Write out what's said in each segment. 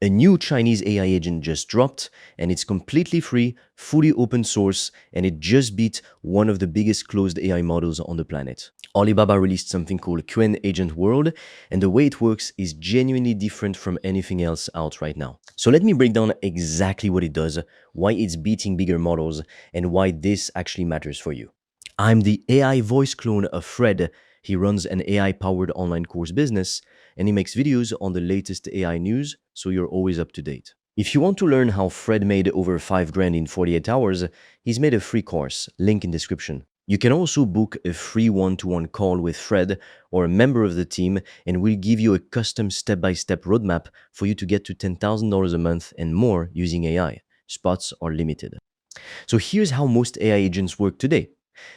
A new Chinese AI agent just dropped, and it's completely free, fully open source, and it just beat one of the biggest closed AI models on the planet. Alibaba released something called Qwen Agent World, and the way it works is genuinely different from anything else out right now. So let me break down exactly what it does, why it's beating bigger models, and why this actually matters for you. I'm the AI voice clone of Fred. He runs an AI-powered online course business, and he makes videos on the latest AI news, so you're always up to date. If you want to learn how Fred made over 5 grand in 48 hours, he's made a free course, link in description. You can also book a free one-to-one call with Fred or a member of the team, and we'll give you a custom step-by-step roadmap for you to get to $10,000 a month and more using AI. Spots are limited. So here's how most AI agents work today.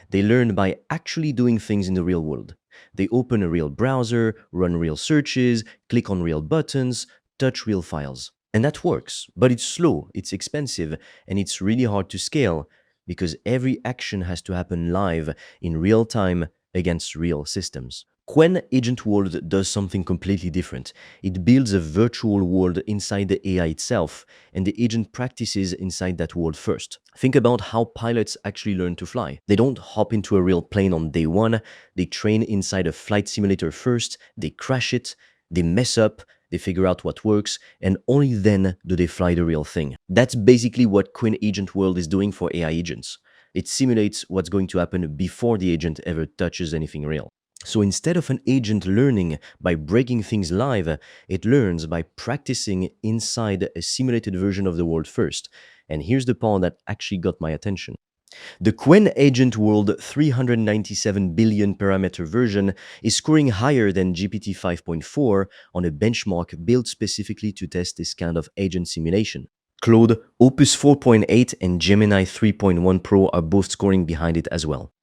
They learn by actually doing things in the real world. They open a real browser, run real searches, click on real buttons, touch real files. And that works, but it's slow, it's expensive, and it's really hard to scale because every action has to happen live in real time against real systems. Qwen Agent World does something completely different. It builds a virtual world inside the AI itself, and the agent practices inside that world first. Think about how pilots actually learn to fly. They don't hop into a real plane on day one, they train inside a flight simulator first, they crash it, they mess up, they figure out what works, and only then do they fly the real thing. That's basically what Qwen Agent World is doing for AI agents. It simulates what's going to happen before the agent ever touches anything real. So instead of an agent learning by breaking things live, it learns by practicing inside a simulated version of the world first. And here's the part that actually got my attention. The Qwen Agent World 397 billion parameter version is scoring higher than GPT 5.4 on a benchmark built specifically to test this kind of agent simulation. Claude, Opus 4.8 and Gemini 3.1 Pro are both scoring behind it as well.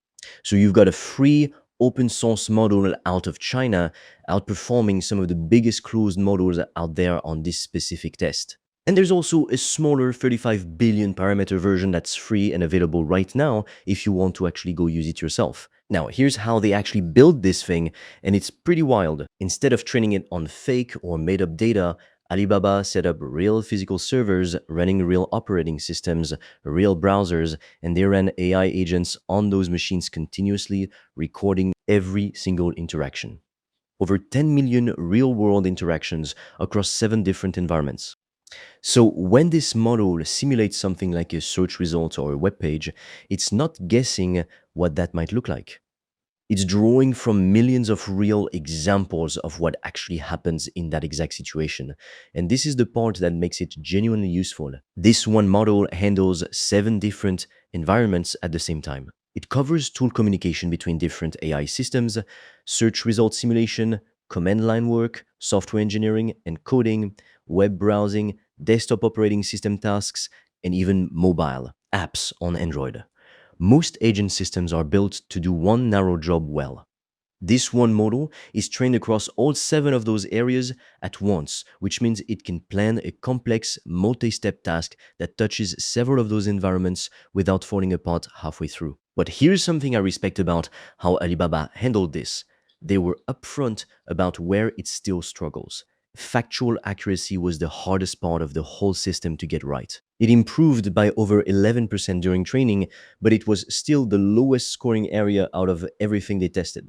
So you've got a free open source model out of China outperforming some of the biggest closed models out there on this specific test. And there's also a smaller 35 billion parameter version that's free and available right now if you want to actually go use it yourself. Now, here's how they actually build this thing, and it's pretty wild. Instead of training it on fake or made up data, Alibaba set up real physical servers running real operating systems, real browsers, and they ran AI agents on those machines continuously, recording every single interaction. Over 10 million real-world interactions across 7 different environments. So when this model simulates something like a search result or a web page, it's not guessing what that might look like. It's drawing from millions of real examples of what actually happens in that exact situation. And this is the part that makes it genuinely useful. This one model handles 7 different environments at the same time. It covers tool communication between different AI systems, search result simulation, command line work, software engineering and coding, web browsing, desktop operating system tasks, and even mobile apps on Android. Most agent systems are built to do one narrow job well. This one model is trained across all 7 of those areas at once, which means it can plan a complex, multi-step task that touches several of those environments without falling apart halfway through. But here's something I respect about how Alibaba handled this. They were upfront about where it still struggles. Factual accuracy was the hardest part of the whole system to get right. It improved by over 11% during training, but it was still the lowest scoring area out of everything they tested.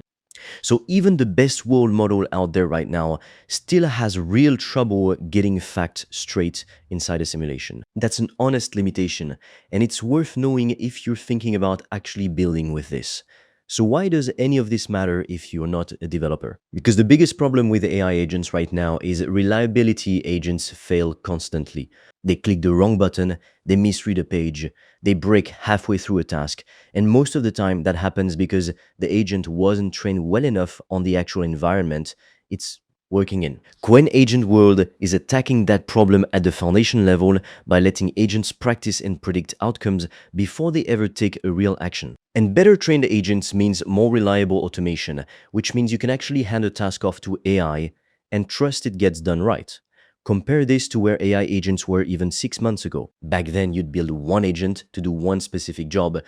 So even the best world model out there right now still has real trouble getting facts straight inside a simulation. That's an honest limitation, and it's worth knowing if you're thinking about actually building with this. So why does any of this matter if you're not a developer? Because the biggest problem with AI agents right now is reliability agents fail constantly. They click the wrong button, they misread a page, they break halfway through a task, and most of the time that happens because the agent wasn't trained well enough on the actual environment it's working in. Qwen Agent World is attacking that problem at the foundation level by letting agents practice and predict outcomes before they ever take a real action. And better trained agents means more reliable automation, which means you can actually hand a task off to AI and trust it gets done right. Compare this to where AI agents were even 6 months ago. Back then, you'd build one agent to do one specific job.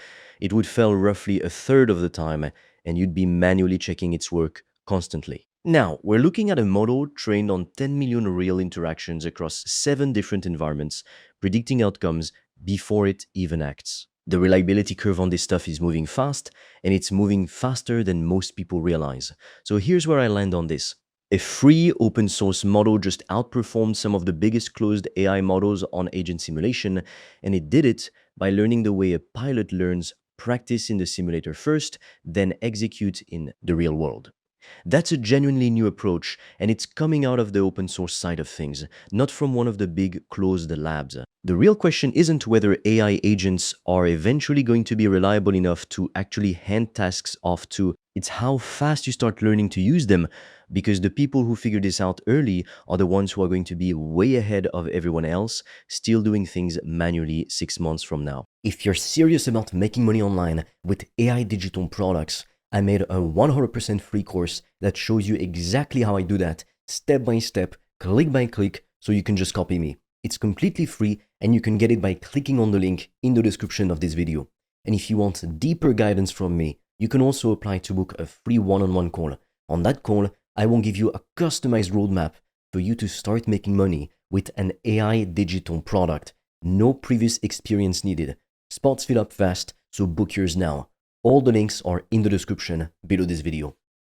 It would fail roughly a third of the time, and you'd be manually checking its work constantly. Now, we're looking at a model trained on 10 million real interactions across 7 different environments, predicting outcomes before it even acts. The reliability curve on this stuff is moving fast, and it's moving faster than most people realize. So here's where I land on this. A free open source model just outperformed some of the biggest closed AI models on agent simulation, and it did it by learning the way a pilot learns, practice in the simulator first, then execute in the real world. That's a genuinely new approach, and it's coming out of the open source side of things, not from one of the big closed labs. The real question isn't whether AI agents are eventually going to be reliable enough to actually hand tasks off to, it's how fast you start learning to use them, because the people who figure this out early are the ones who are going to be way ahead of everyone else, still doing things manually 6 months from now. If you're serious about making money online with AI digital products, I made a 100% free course that shows you exactly how I do that, step by step, click by click, so you can just copy me. It's completely free, and you can get it by clicking on the link in the description of this video. And if you want deeper guidance from me, you can also apply to book a free one-on-one call. On that call, I will give you a customized roadmap for you to start making money with an AI digital product. No previous experience needed. Spots fill up fast, so book yours now. All the links are in the description below this video.